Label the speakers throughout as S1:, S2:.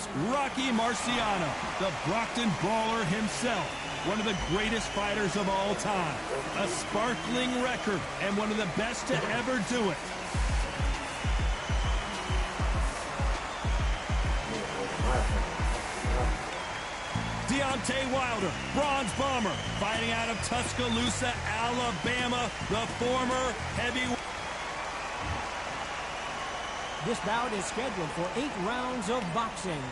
S1: is Rocky Marciano, the Brockton Brawler himself. One of the greatest fighters of all time. A sparkling record and one of the best to ever do it. Deontay Wilder, Bronze Bomber, fighting out of Tuscaloosa, Alabama, the former heavyweight.
S2: This bout is scheduled for 8 rounds of boxing.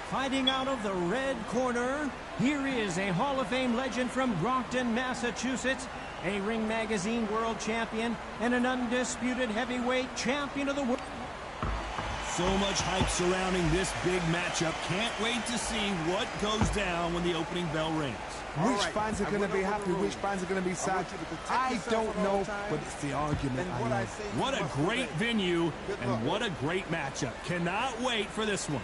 S2: Fighting out of the red corner, here is a Hall of Fame legend from Brockton, Massachusetts, a Ring Magazine world champion, and an undisputed heavyweight champion of the world.
S1: So much hype surrounding this big matchup. Can't wait to see what goes down when the opening bell rings.
S3: Which fans are going to be happy, which fans are going to be sad, I don't know, but it's the argument I know.
S1: What a great venue, and what a great matchup. Cannot wait for this one.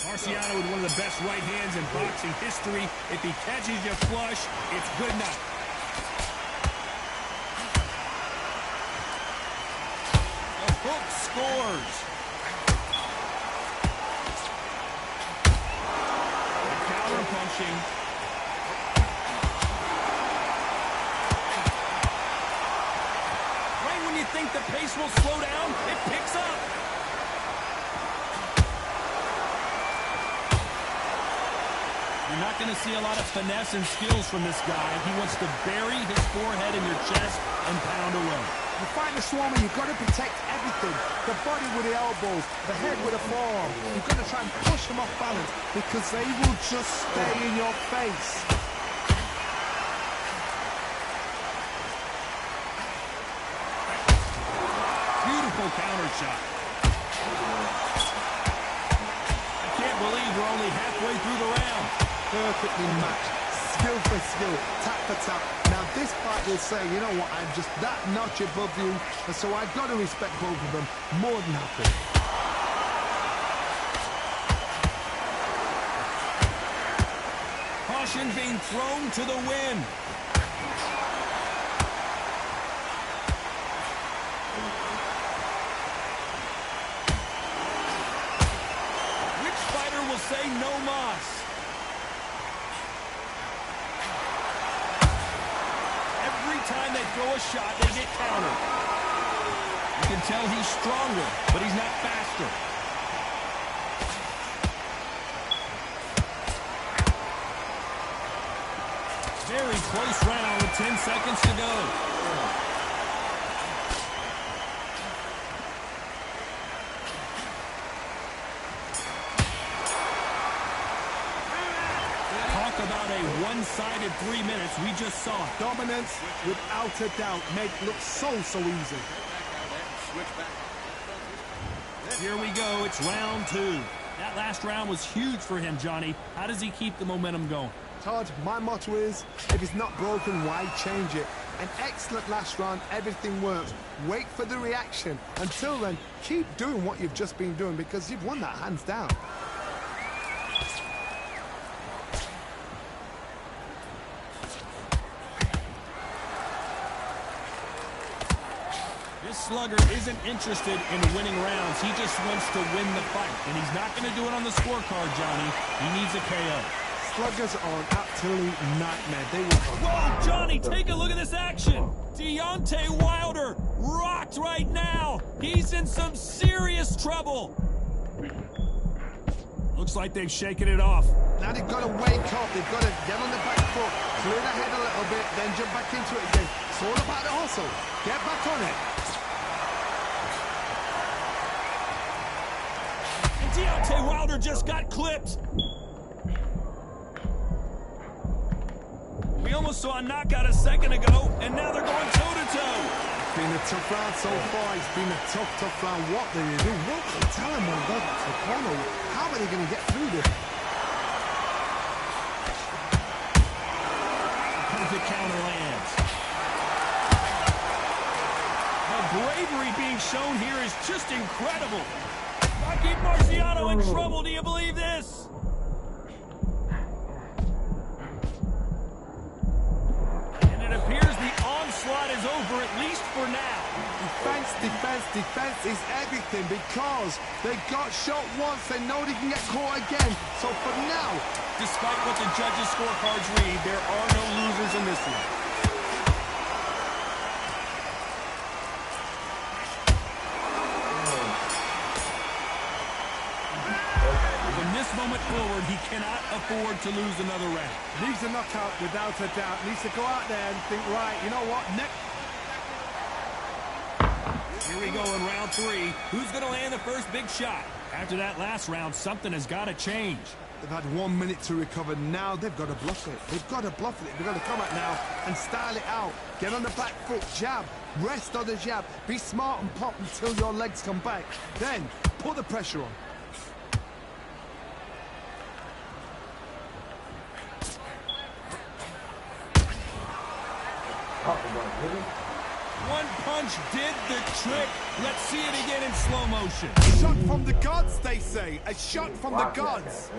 S1: Marciano with one of the best right hands in boxing history. If he catches you flush, it's good enough. The hook scores. Counter punching. Right when you think the pace will slow down, it picks up. You're not going to see a lot of finesse and skills from this guy. He wants to bury his forehead in your chest and pound away.
S3: You fight the Swarmer, you've got to protect everything. The body with the elbows, the head with the forearm. You've got to try and push them off balance because they will just stay in your face.
S1: Beautiful counter shot. I can't believe we're only halfway through the round.
S3: Perfectly matched, skill for skill, tap for tap. Now this fight will say, you know what, I'm just that notch above you, and so I've got to respect both of them more than happy.
S1: Caution being thrown to the wind. Which fighter will say no mas? Time they throw a shot, they get countered. You can tell he's stronger, but he's not faster. Very close round with 10 seconds to go. About a one-sided 3 minutes. We just saw it.
S3: Dominance, without a doubt, make look so easy.
S1: Here we go. It's round 2. That last round was huge for him, Johnny. How does he keep the momentum going?
S3: Todd, my motto is, if it's not broken, why change it? An excellent last round, everything works. Wait for the reaction. Until then, keep doing what you've just been doing because you've won that hands down.
S1: This slugger isn't interested in winning rounds. He just wants to win the fight. And he's not going to do it on the scorecard, Johnny. He needs a KO.
S3: Sluggers are an absolute nightmare. They will...
S1: Whoa, Johnny, take a look at this action. Deontay Wilder rocked right now. He's in some serious trouble. Looks like they've shaken it off.
S3: Now they've got to wake up. They've got to get on the back foot, clear the head a little bit, then jump back into it again. It's all about the hustle. Get back on it.
S1: And Deontay Wilder just got clipped. We almost saw a knockout a second ago, and now they're going toe-to-toe.
S3: It's been a tough round so far. It's been a tough round. What do they do? What do they tell him when they go to the corner? How are they going to get through this?
S1: Perfect counter lands. The bravery being shown here is just incredible. Rocky Marciano in trouble. Do you believe this? And it appears the onslaught is over, at least for now.
S3: He Defense, defense, defense is everything because they got shot once, they know they can get caught again. So for now,
S1: despite what the judges' scorecards read, there are no losers in this one. From this moment forward, he cannot afford to lose another round.
S3: Needs a knockout without a doubt. Needs to go out there and think, right, you know what, next.
S1: Here we go in round 3. Who's going to land the first big shot? After that last round, something has got to change.
S3: They've had 1 minute to recover. Now they've got to bluff it. They've got to bluff it. They've got to come out now and style it out. Get on the back foot, jab, rest on the jab. Be smart and pop until your legs come back. Then put the pressure on.
S1: One punch did the trick. Let's see it again in slow motion.
S3: Shot from the gods, they say. A shot from the gods.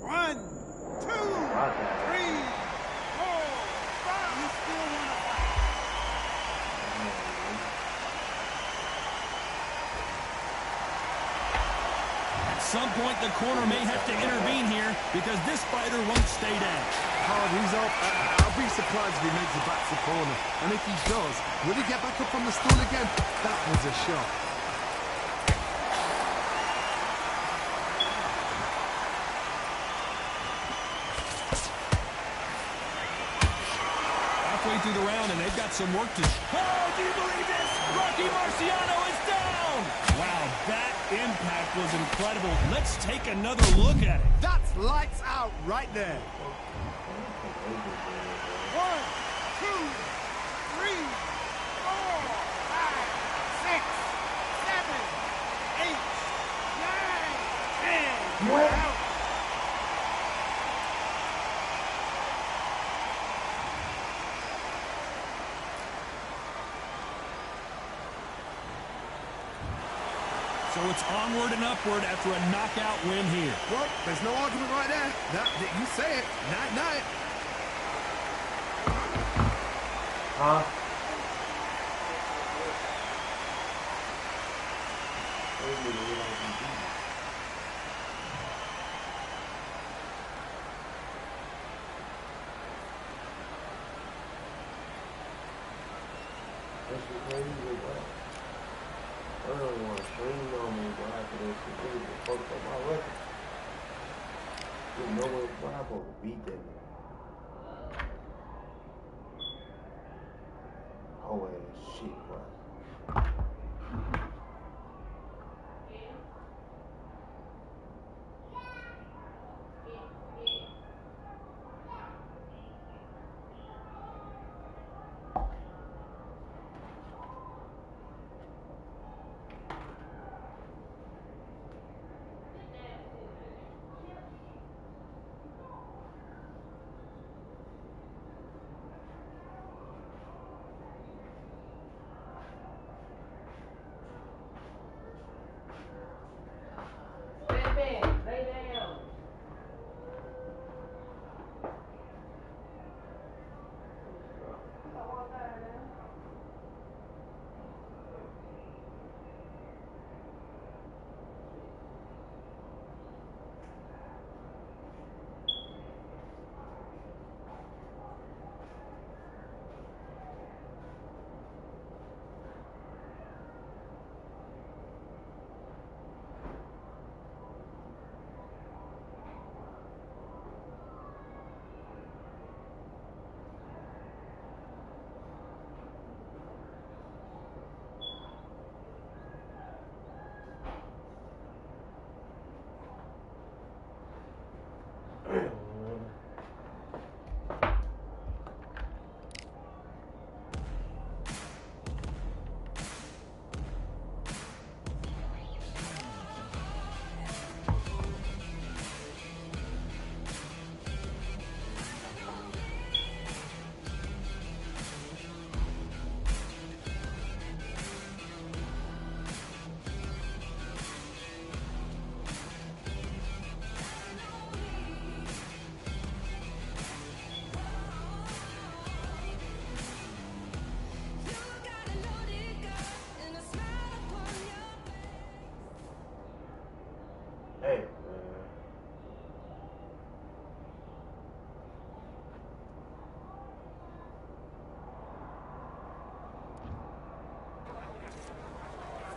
S3: One, two, three, four, five. You still want to fight?
S1: At some point, the corner may have to intervene here because this fighter won't stay down.
S3: Hard, he's up. I'll be surprised if he makes it back to the corner. And if he does, will he get back up on the stool again? That was a shot.
S1: Halfway through the round, and they've got some work to... Oh, do you believe this? Rocky Marciano is down! Wow, that impact was incredible. Let's take another look at it.
S3: That's lights out right there. 1, 2, 3, 4, 5, 6, 7, 8, 9, 10. You're out.
S1: So it's onward and upward after a knockout win here.
S3: Well, there's no argument right there. You say it. Night, night.
S4: Huh? I don't want to stream on me, but after this, it fucked up my record. There's no way I'm supposed to beat that nigga. Oh, shit, bro.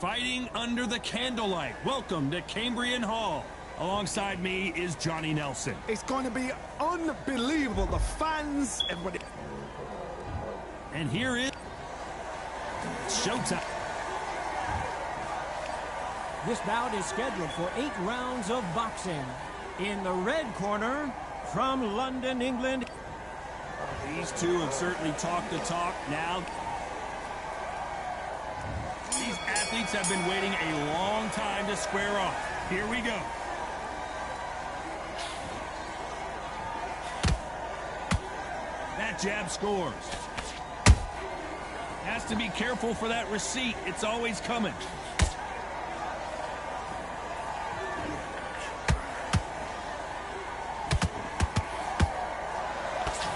S1: Fighting under the candlelight. Welcome to Cambrian Hall. Alongside me is Johnny Nelson.
S3: It's going to be unbelievable. The fans, everybody.
S1: And here is showtime.
S2: This bout is scheduled for 8 rounds of boxing. In the red corner, from London, England.
S1: These two have certainly talked the talk. Now, these athletes have been waiting a long time to square off. Here we go. That jab scores. Has to be careful for that receipt. It's always coming.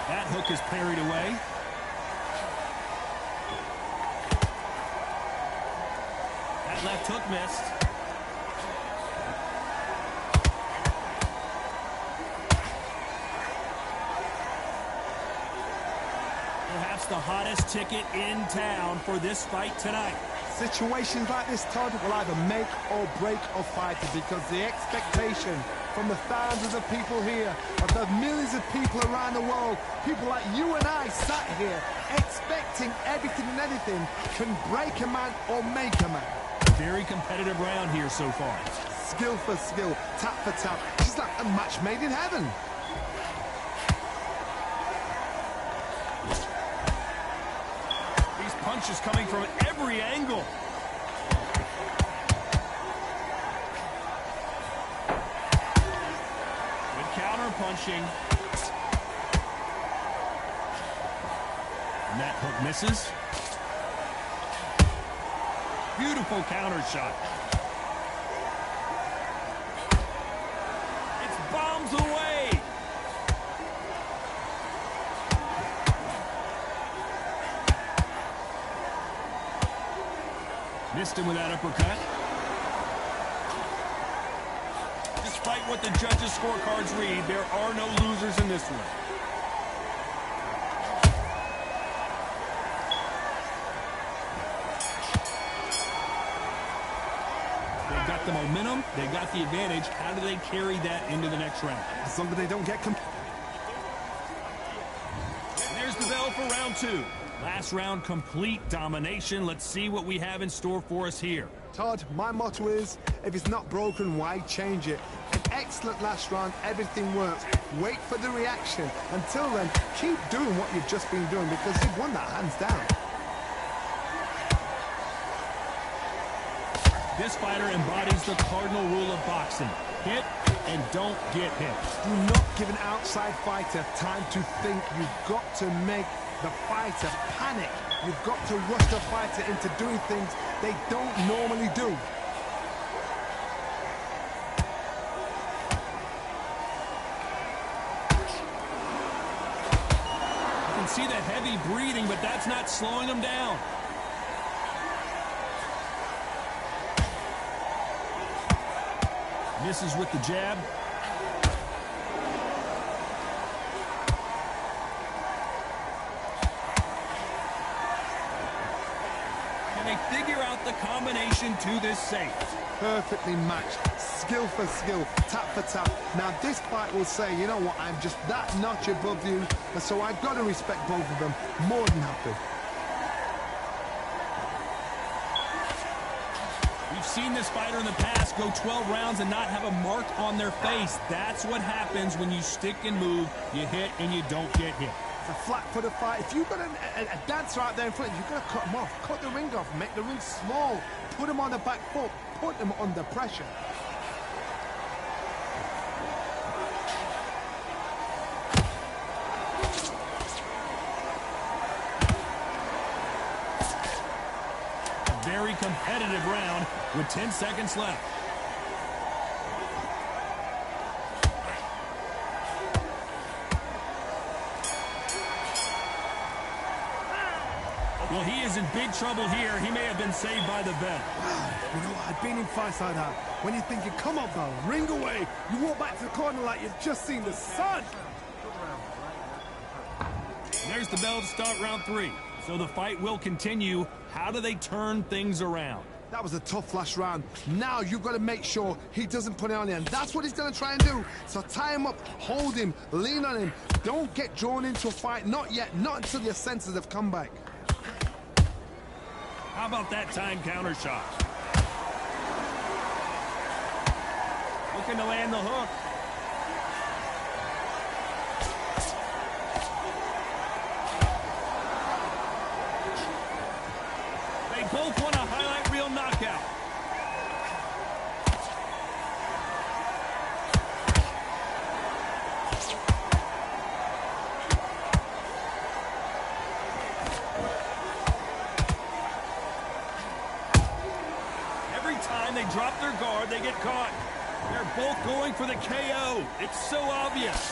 S1: That hook is parried away. That left hook missed. Perhaps the hottest ticket in town for this fight tonight.
S3: Situations like this, Todd, will either make or break a fighter, because the expectation from the thousands of people here, of the millions of people around the world, people like you and I sat here expecting everything and anything, can break a man or make a man.
S1: Very competitive round here so far.
S3: Skill for skill, tap for tap. It's like a match made in heaven.
S1: These punches coming from every angle. Good counter punching. And that hook misses. Beautiful counter shot. It's bombs away. Missed him with that uppercut. Despite what the judges' scorecards read, there are no losers in this one. They've got the momentum, they've got the advantage. How do they carry that into the next round?
S3: As long as they don't get...
S1: There's the bell for round 2. Last round, complete domination. Let's see what we have in store for us here.
S3: Todd, my motto is, if it's not broken, why change it? An excellent last round, everything works. Wait for the reaction. Until then, keep doing what you've just been doing, because you've won that hands down.
S1: This fighter embodies the cardinal rule of boxing. Hit and don't get hit.
S3: Do not give an outside fighter time to think. You've got to make the fighter panic. You've got to rush the fighter into doing things they don't normally do.
S1: You can see the heavy breathing, but that's not slowing him down. Misses with the jab. Can they figure out the combination to this safe?
S3: Perfectly matched, skill for skill, tap for tap. Now this fight will say, you know what, I'm just that notch above you, and so I've got to respect both of them more than happy.
S1: We've seen this fighter in the past go 12 rounds and not have a mark on their face. That's what happens when you stick and move. You hit and you don't get hit.
S3: It's a flat-footed fight. If you've got a dancer out there in front, you've got to cut him off. Cut the ring off, make the ring small. Put him on the back foot. Put him under pressure.
S1: Very competitive round with 10 seconds left. Well, he is in big trouble here. He may have been saved by the bell.
S3: You know what? I've been in fights like that. When you're thinking, come on, bell, ring away. You walk back to the corner like you've just seen the sun.
S1: There's the bell to start round 3. So the fight will continue. How do they turn things around?
S3: That was a tough last round. Now you've got to make sure he doesn't put it on you, and that's what he's going to try and do. So tie him up, hold him, lean on him. Don't get drawn into a fight. Not yet. Not until your senses have come back.
S1: How about that time counter shot? Looking to land the hook. They both want a highlight reel knockout. Every time they drop their guard, they get caught. They're both going for the KO. It's so obvious.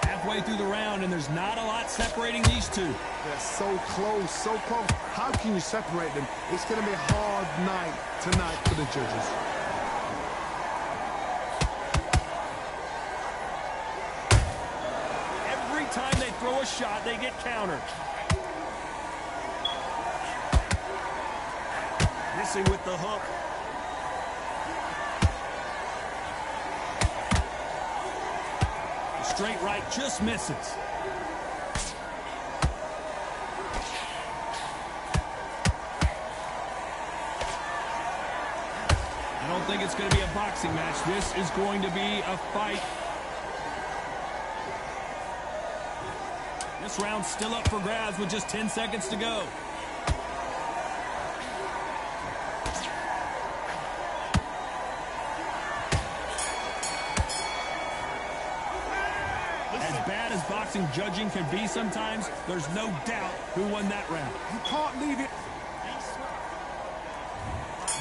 S1: Halfway through the round, and there's not a lot separating these two.
S3: They're so close, so close. How can you separate them? It's going to be a hard night tonight for the judges.
S1: Every time they throw a shot, they get countered. Missing with the hook. The straight right just misses. I don't think it's going to be a boxing match. This is going to be a fight. This round's still up for grabs with just 10 seconds to go. Boxing judging can be sometimes, there's no doubt who won that round.
S3: You can't leave it.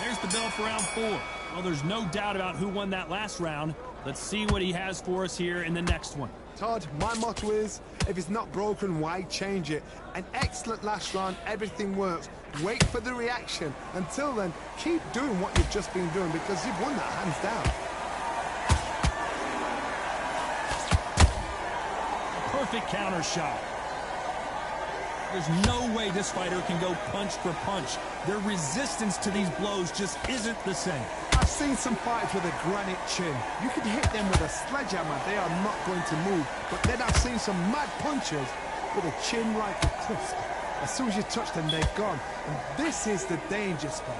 S1: There's the bell for round 4. Well, there's no doubt about who won that last round. Let's see what he has for us here in the next one.
S3: Todd, my motto is, if it's not broken, why change it? An excellent last round, everything works. Wait for the reaction. Until then, keep doing what you've just been doing because you've won that hands down.
S1: Perfect counter shot. There's no way this fighter can go punch for punch. Their resistance to these blows just isn't the same.
S3: I've seen some fighters with a granite chin. You can hit them with a sledgehammer, they are not going to move. But then I've seen some mad punchers with a chin like a crisp. As soon as you touch them, they're gone. And this is the danger spot.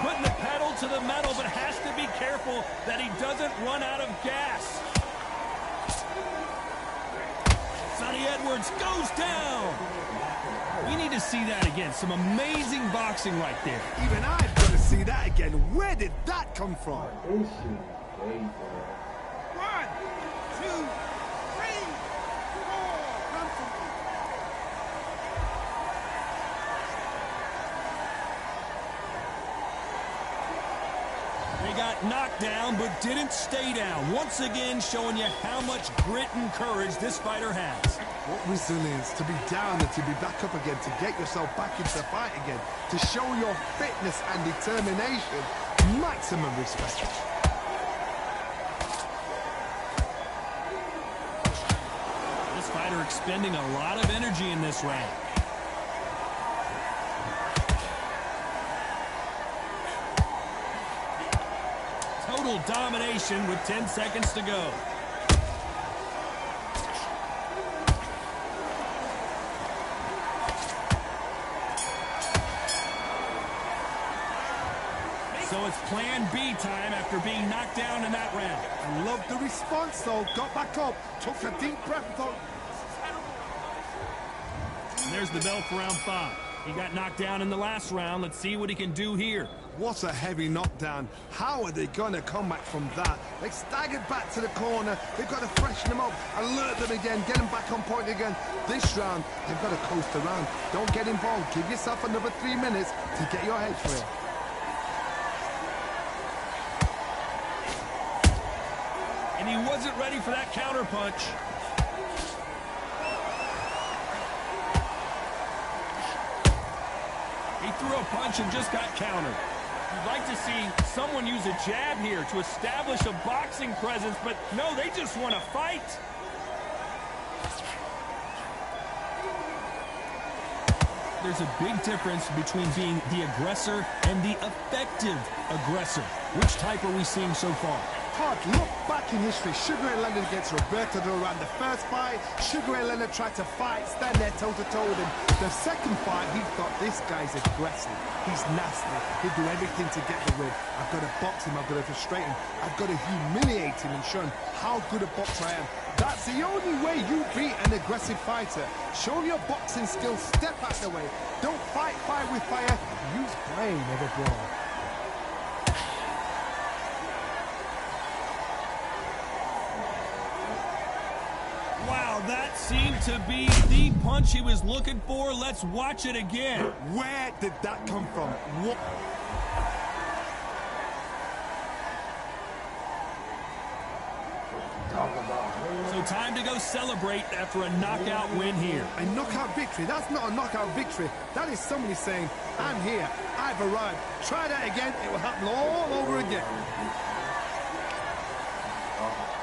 S1: Putting the pedal to the metal, but has to be careful that he doesn't run out of gas. Sonny Edwards goes down. We need to see that again. Some amazing boxing right there.
S3: Even I've got to see that again. Where did that come from?
S4: This shit is crazy, man.
S3: 1, 2, 3, 4. Run for me.
S1: They got knocked down, but didn't stay down. Once again, showing you how much grit and courage this fighter has.
S3: What resilience to be down and to be back up again, to get yourself back into the fight again, to show your fitness and determination. Maximum respect.
S1: This fighter expending a lot of energy in this round. Total domination with 10 seconds to go. So it's plan B time after being knocked down in that round.
S3: I love the response though. Got back up, took a deep breath and thought.
S1: And there's the bell for round 5. He got knocked down in the last round. Let's see what he can do here.
S3: What a heavy knockdown. How are they going to come back from that? They staggered back to the corner. They've got to freshen them up, alert them again, get them back on point again. This round, they've got to coast around. Don't get involved. Give yourself another 3 minutes to get your head clear.
S1: And he wasn't ready for that counter punch. He threw a punch and just got countered. You'd like to see someone use a jab here to establish a boxing presence, but no, they just want to fight. There's a big difference between being the aggressor and the effective aggressor. Which type are we seeing so far?
S3: Hard, look back in history. Sugar Ray Leonard against Roberto Duran. The first fight, Sugar Ray Leonard tried to fight, stand there toe-to-toe with him. The second fight, he thought, this guy's aggressive. He's nasty. He'll do everything to get the win. I've got to box him. I've got to frustrate him. I've got to humiliate him and show him how good a boxer I am. That's the only way you beat an aggressive fighter. Show him your boxing skills. Step out the way. Don't fight fire with fire. Use brain over brawl.
S1: Wow, that seemed to be the punch he was looking for. Let's watch it again.
S3: Where did that come from? What?
S1: So time to go celebrate after a knockout win here.
S3: A knockout victory? That's not a knockout victory. That is somebody saying, I'm here, I've arrived. Try that again, it will happen all over again.
S4: Oh.